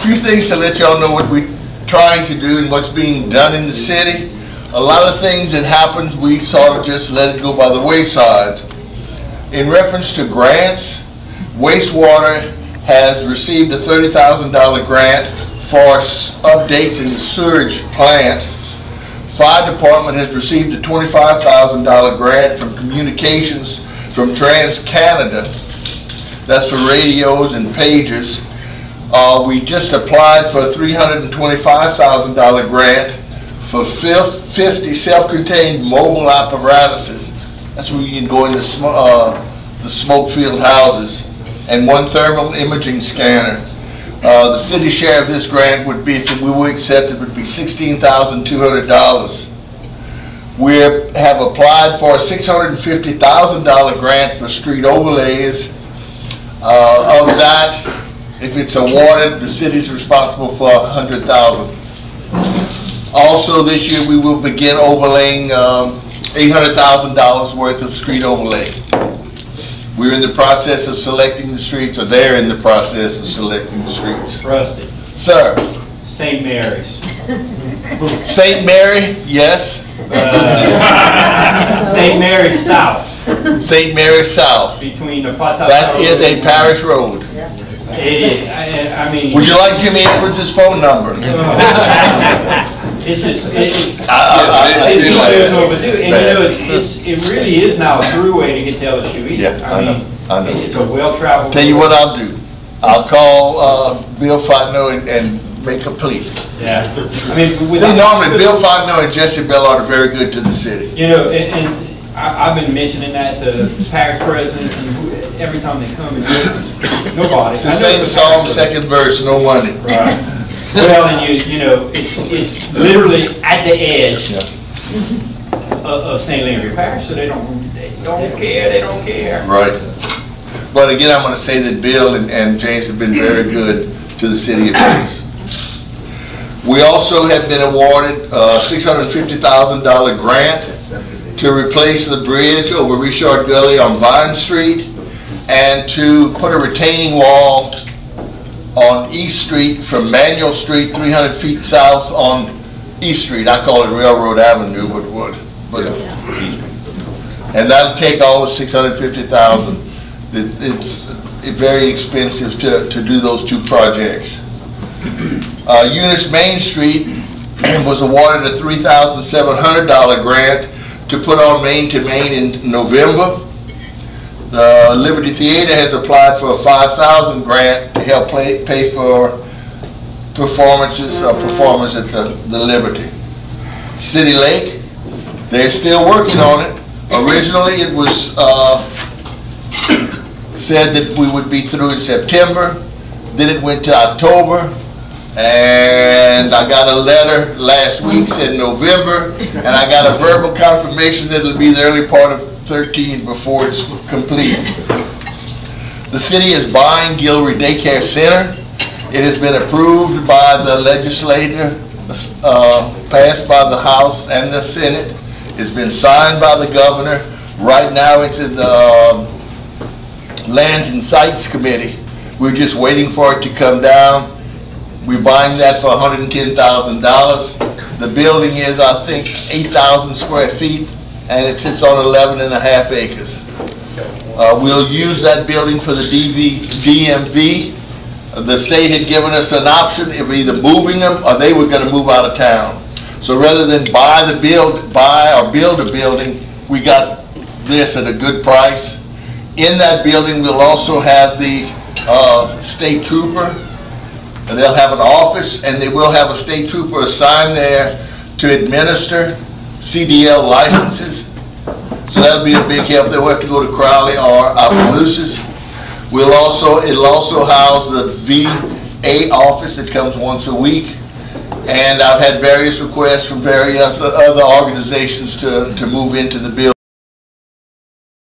few things to let y'all know what we're trying to do and what's being done in the city. A lot of things that happened, we sort of just let it go by the wayside. In reference to grants, wastewater has received a $30,000 grant for updates in the sewage plant. Fire department has received a $25,000 grant from communications from TransCanada. That's for radios and pagers. We just applied for a $325,000 grant for 50 self-contained mobile apparatuses. That's where you can go into the smoke-filled houses, and one thermal imaging scanner. The city share of this grant would be, if we were accepted, would be $16,200. We have applied for a $650,000 grant for street overlays. Of that, if it's awarded, the city's responsible for $100,000. Also this year we will begin overlaying $800,000 worth of street overlay. We're in the process of selecting the streets, or they're in the process of selecting the streets. Rusty. Sir. St. Mary's. St. Mary, yes. St. Mary's South. St. Mary's South. Between the Pata. That is a parish road. It is. I mean. Would you like Jimmy Edwards' phone number? It's just, it's overdue. And you know, it really is now a throughway to get to LSU East. Yeah, I know. It's a well-traveled. Tell you what I'll do. I'll call Bill Fontenot and make a plea. Yeah. I mean, normally Bill Fontenot and Jesse Bell are very good to the city. You know, and I've been mentioning that to parish presidents, and every time they come and nobody. It's the same song, second verse, no money. Right. Well, and you know, it's literally at the edge of St. Landry Parish, so they don't care. Right. But again, I'm going to say that Bill and James have been very good to the city of James. We also have been awarded a $650,000 grant to replace the bridge over Richard Gully on Vine Street and to put a retaining wall on East Street from Manual Street 300 feet south on East Street. I call it Railroad Avenue, but and that'll take all of $650,000. It's very expensive to do those two projects. Eunice Main Street was awarded a $3,700 grant to put on Main to Main in November. The Liberty Theater has applied for a $5,000 grant to help pay for performers at the Liberty. City Lake, they're still working on it. Originally it was said that we would be through in September, then it went to October, and I got a letter last week said November, and I got a verbal confirmation that it'll be the early part of 13 before it's complete. The city is buying Gilroy Daycare Center. It has been approved by the legislature, passed by the House and the Senate. It's been signed by the governor. Right now it's in the Lands and Sites Committee. We're just waiting for it to come down. We're buying that for $110,000. The building is, I think, 8,000 square feet, and it sits on 11.5 acres. We'll use that building for the DMV. The state had given us an option of either moving them or they were going to move out of town. So rather than buy or build a building, we got this at a good price. In that building, we'll also have the state trooper. And they'll have an office, and they will have a state trooper assigned there to administer CDL licenses. So that'll be a big help. They'll have to go to Crowley or Opelousas. It'll also house the VA office that comes once a week. And I've had various requests from various other organizations to move into the building.